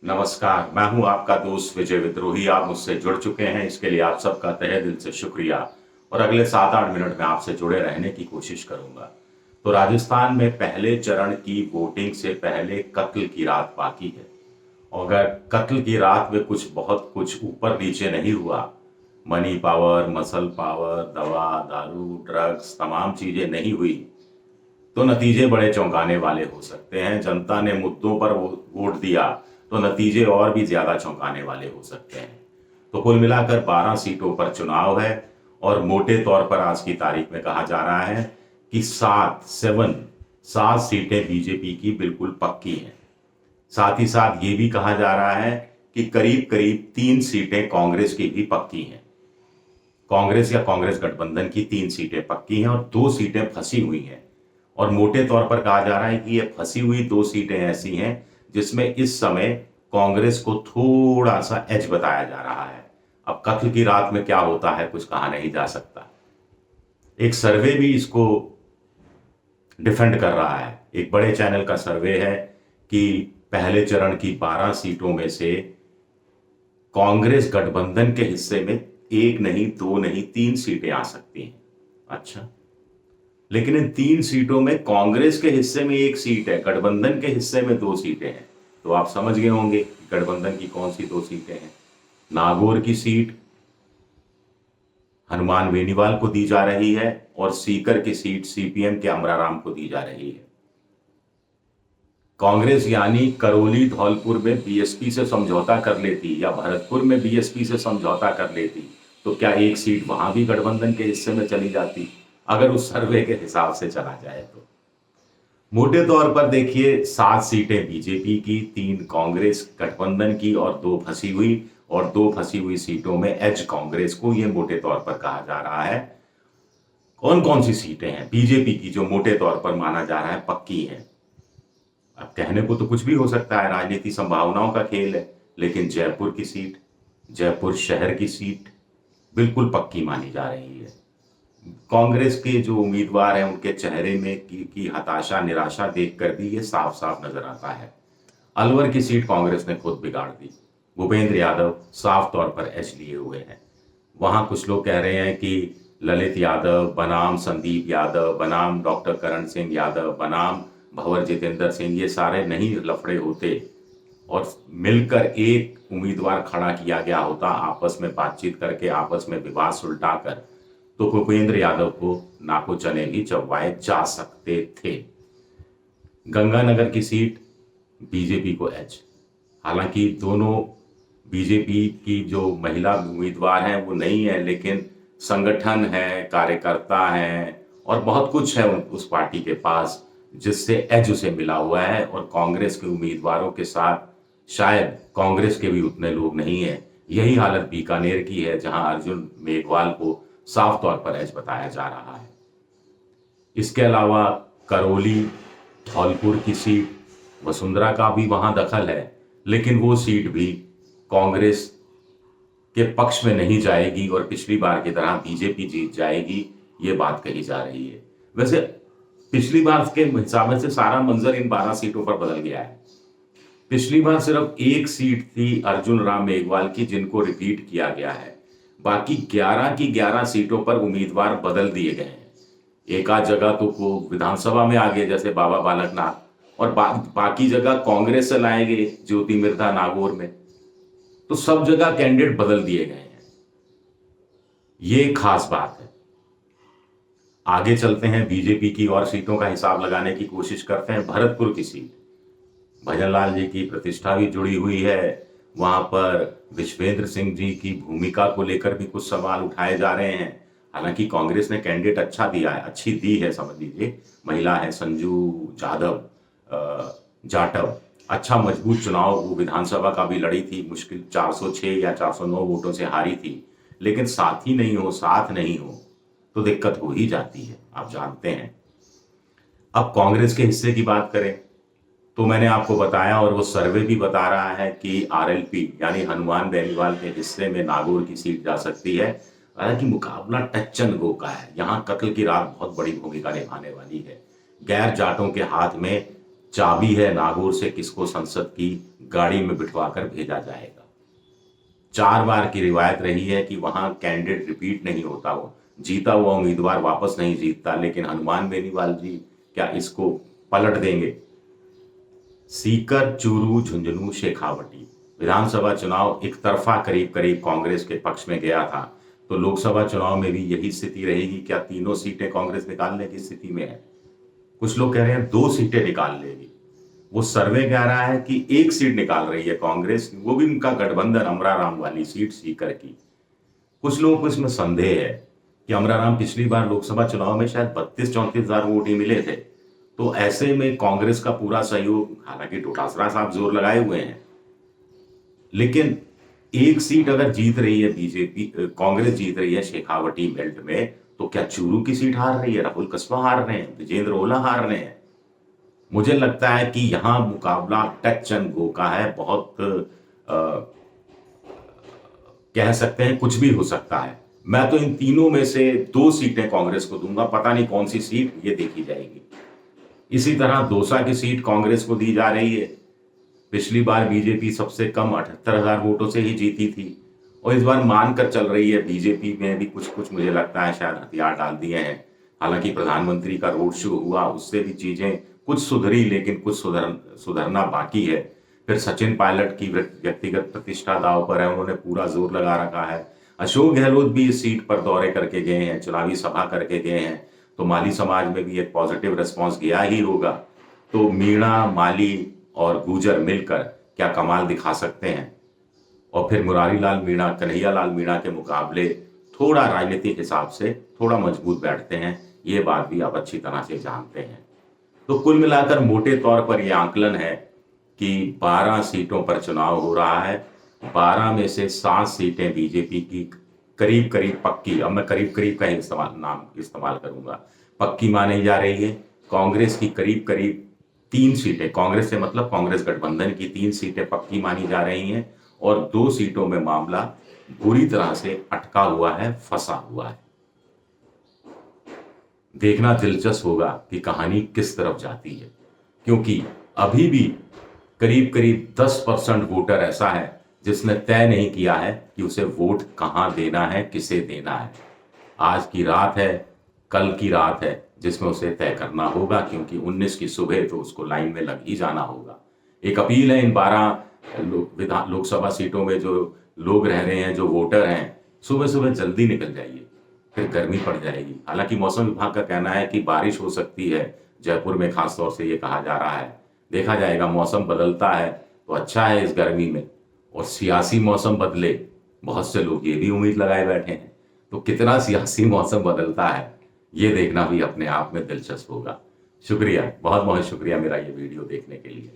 नमस्कार, मैं हूं आपका दोस्त विजय विद्रोही। आप मुझसे जुड़ चुके हैं, इसके लिए आप सबका तहे दिल से शुक्रिया। और अगले 7-8 मिनट में आपसे जुड़े रहने की कोशिश करूंगा। तो राजस्थान में पहले चरण की वोटिंग से पहले कत्ल की रात बाकी है। और अगर कत्ल की रात में बहुत कुछ ऊपर नीचे नहीं हुआ, मनी पावर, मसल पावर, दवा दारू ड्रग्स तमाम चीजें नहीं हुई, तो नतीजे बड़े चौंकाने वाले हो सकते हैं। जनता ने मुद्दों पर वोट दिया तो नतीजे और भी ज्यादा चौंकाने वाले हो सकते हैं। तो कुल मिलाकर 12 सीटों पर चुनाव है। और मोटे तौर पर आज की तारीख में कहा जा रहा है कि सात सीटें बीजेपी की बिल्कुल पक्की हैं। साथ ही साथ ये भी कहा जा रहा है कि करीब करीब 3 सीटें कांग्रेस की भी पक्की हैं। कांग्रेस या कांग्रेस गठबंधन की 3 सीटें पक्की हैं और 2 सीटें फंसी हुई हैं। और मोटे तौर पर कहा जा रहा है कि ये फंसी हुई 2 सीटें ऐसी हैं जिसमें इस समय कांग्रेस को थोड़ा सा एज बताया जा रहा है। अब कत्ल की रात में क्या होता है कुछ कहा नहीं जा सकता। एक सर्वे भी इसको डिफेंड कर रहा है। एक बड़े चैनल का सर्वे है कि पहले चरण की 12 सीटों में से कांग्रेस गठबंधन के हिस्से में 1 नहीं, 2 नहीं, 3 सीटें आ सकती हैं। अच्छा, लेकिन इन 3 सीटों में कांग्रेस के हिस्से में 1 सीट है, गठबंधन के हिस्से में 2 सीटें हैं। तो आप समझ गए होंगे गठबंधन की कौन सी 2 सीटें हैं। नागौर की सीट हनुमान बेनीवाल को दी जा रही है और सीकर की सीट सीपीएम के अमराराम को दी जा रही है। कांग्रेस यानी करौली धौलपुर में बीएसपी से समझौता कर लेती या भरतपुर में बीएसपी से समझौता कर लेती, तो क्या 1 सीट वहां भी गठबंधन के हिस्से में चली जाती, अगर उस सर्वे के हिसाब से चला जाए तो। मोटे तौर पर देखिए, 7 सीटें बीजेपी की, 3 कांग्रेस गठबंधन की और 2 फंसी हुई सीटों में एज कांग्रेस को, ये मोटे तौर पर कहा जा रहा है। कौन कौन सी सीटें हैं बीजेपी की जो मोटे तौर पर माना जा रहा है पक्की है। अब कहने को तो कुछ भी हो सकता है, राजनीति संभावनाओं का खेल है, लेकिन जयपुर की सीट, जयपुर शहर की सीट बिल्कुल पक्की मानी जा रही है। कांग्रेस के जो उम्मीदवार हैं उनके चेहरे में की हताशा निराशा देखकर भी ये साफ साफ नजर आता है। अलवर की सीट कांग्रेस ने खुद बिगाड़ दी। भूपेंद्र यादव साफ तौर पर एच लिए हुए हैं। वहां कुछ लोग कह रहे हैं कि ललित यादव बनाम संदीप यादव बनाम डॉक्टर करण सिंह यादव बनाम भंवर जितेंद्र सिंह, ये सारे नहीं लफड़े होते और मिलकर एक उम्मीदवार खड़ा किया गया होता, आपस में बातचीत करके, आपस में विवाद सुलटाकर, तो भूपेंद्र यादव को नाको चने भी चबवाए जा सकते थे। गंगानगर की सीट बीजेपी को एच। हालांकि दोनों बीजेपी की जो महिला उम्मीदवार हैं वो नहीं है, लेकिन संगठन है, कार्यकर्ता हैं और बहुत कुछ है उस पार्टी के पास जिससे एज उसे मिला हुआ है। और कांग्रेस के उम्मीदवारों के साथ शायद कांग्रेस के भी उतने लोग नहीं है। यही हालत बीकानेर की है जहां अर्जुन मेघवाल को साफ तौर पर एज बताया जा रहा है। इसके अलावा करौली धौलपुर की सीट, वसुंधरा का भी वहां दखल है, लेकिन वो सीट भी कांग्रेस के पक्ष में नहीं जाएगी और पिछली बार की तरह बीजेपी जीत जाएगी, ये बात कही जा रही है। वैसे पिछली बार के हिसाब से सारा मंजर इन 12 सीटों पर बदल गया है। पिछली बार सिर्फ 1 सीट थी अर्जुन राम मेघवाल की जिनको रिपीट किया गया है। बाकी 11 की 11 सीटों पर उम्मीदवार बदल दिए गए हैं। एक आध जगह तो को विधानसभा में आ गए जैसे बाबा बालकनाथ, और बाकी जगह कांग्रेस से लाए गए ज्योति मिर्धा नागौर में। तो सब जगह कैंडिडेट बदल दिए गए हैं, ये खास बात है। आगे चलते हैं, बीजेपी की और सीटों का हिसाब लगाने की कोशिश करते हैं। भरतपुर की सीट, भजनलाल जी की प्रतिष्ठा भी जुड़ी हुई है। वहां पर विश्वेंद्र सिंह जी की भूमिका को लेकर भी कुछ सवाल उठाए जा रहे हैं। हालांकि कांग्रेस ने कैंडिडेट अच्छा दिया है, अच्छी दी है, समझ लीजिए। महिला है संजू जाटव, अच्छा मजबूत चुनाव वो विधानसभा का भी लड़ी थी, मुश्किल 406 या 409 वोटों से हारी थी। लेकिन साथ नहीं हो तो दिक्कत हो ही जाती है, आप जानते हैं। अब कांग्रेस के हिस्से की बात करें तो मैंने आपको बताया और वो सर्वे भी बता रहा है कि आरएलपी यानी हनुमान बेनीवाल के हिस्से में नागौर की सीट जा सकती है। हालांकि मुकाबला टच एंड गो का है, यहाँ कत्ल की रात बहुत बड़ी भूमिका निभाने वाली है। गैर जाटों के हाथ में चाबी है नागौर से किसको संसद की गाड़ी में बिठवाकर भेजा जाएगा। 4 बार की रिवायत रही है कि वहां कैंडिडेट रिपीट नहीं होता, हो जीता हुआ उम्मीदवार वापस नहीं जीतता, लेकिन हनुमान बेनीवाल जी क्या इसको पलट देंगे। सीकर, चूरू, झुंझुनू, शेखावटी विधानसभा चुनाव एक तरफा करीब करीब कांग्रेस के पक्ष में गया था, तो लोकसभा चुनाव में भी यही स्थिति रहेगी। क्या तीनों सीटें कांग्रेस निकालने की स्थिति में है? कुछ लोग कह रहे हैं 2 सीटें निकाल लेगी। वो सर्वे कह रहा है कि 1 सीट निकाल रही है कांग्रेस, वो भी उनका गठबंधन अमराराम वाली सीट सीकर की। कुछ लोगों को इसमें संदेह है कि अमराराम पिछली बार लोकसभा चुनाव में शायद 32-34 हजार वोट ही मिले थे, तो ऐसे में कांग्रेस का पूरा सहयोग, हालांकि डोटासरा साहब जोर लगाए हुए हैं, लेकिन 1 सीट अगर जीत रही है बीजेपी, कांग्रेस जीत रही है शेखावटी बेल्ट में, तो क्या चूरू की सीट हार रही है? राहुल कसबा हार रहे हैं, विजेंद्र ओला हार रहे हैं? मुझे लगता है कि यहां मुकाबला टच एंड गो का है। बहुत कह सकते हैं कुछ भी हो सकता है। मैं तो इन तीनों में से 2 सीटें कांग्रेस को दूंगा, पता नहीं कौन सी सीट ये देखी जाएगी। इसी तरह दौसा की सीट कांग्रेस को दी जा रही है। पिछली बार बीजेपी सबसे कम 78,000 वोटों से ही जीती थी, और इस बार मानकर चल रही है बीजेपी में भी कुछ कुछ मुझे लगता है शायद हथियार डाल दिए हैं। हालांकि प्रधानमंत्री का रोड शो हुआ, उससे भी चीजें कुछ सुधरी, लेकिन कुछ सुधरना बाकी है। फिर सचिन पायलट की व्यक्तिगत प्रतिष्ठा दांव पर है, उन्होंने पूरा जोर लगा रखा है। अशोक गहलोत भी इस सीट पर दौरे करके गए हैं, चुनावी सभा करके गए हैं, तो माली समाज में भी एक पॉजिटिव रिस्पॉन्स गया ही होगा। तो मीणा, माली और गुर्जर मिलकर क्या कमाल दिखा सकते हैं। और फिर मुरारी लाल मीणा, कन्हैया लाल मीणा के मुकाबले थोड़ा राजनीतिक हिसाब से थोड़ा मजबूत बैठते हैं, ये बात भी आप अच्छी तरह से जानते हैं। तो कुल मिलाकर मोटे तौर पर यह आकलन है कि 12 सीटों पर चुनाव हो रहा है। 12 में से 7 सीटें बीजेपी की करीब करीब पक्की, अब मैं करीब करीब का ही नाम इस्तेमाल करूंगा, पक्की मानी जा रही है। कांग्रेस की करीब करीब 3 सीटें, कांग्रेस से मतलब कांग्रेस गठबंधन की 3 सीटें पक्की मानी जा रही हैं, और 2 सीटों में मामला बुरी तरह से अटका हुआ है, फंसा हुआ है। देखना दिलचस्प होगा कि कहानी किस तरफ जाती है, क्योंकि अभी भी करीब करीब 10% वोटर ऐसा है जिसने तय नहीं किया है कि उसे वोट कहां देना है, किसे देना है। आज की रात है, कल की रात है, जिसमें उसे तय करना होगा, क्योंकि 19 की सुबह तो उसको लाइन में लग ही जाना होगा। एक अपील है इन 12 लोकसभा सीटों में जो लोग रह रहे हैं, जो वोटर हैं, सुबह सुबह जल्दी निकल जाइए, फिर गर्मी पड़ जाएगी। हालांकि मौसम विभाग का कहना है कि बारिश हो सकती है, जयपुर में खासतौर से ये कहा जा रहा है। देखा जाएगा, मौसम बदलता है तो अच्छा है इस गर्मी में, और सियासी मौसम बदले, बहुत से लोग ये भी उम्मीद लगाए बैठे हैं। तो कितना सियासी मौसम बदलता है ये देखना भी अपने आप में दिलचस्प होगा। शुक्रिया, बहुत बहुत शुक्रिया मेरा ये वीडियो देखने के लिए।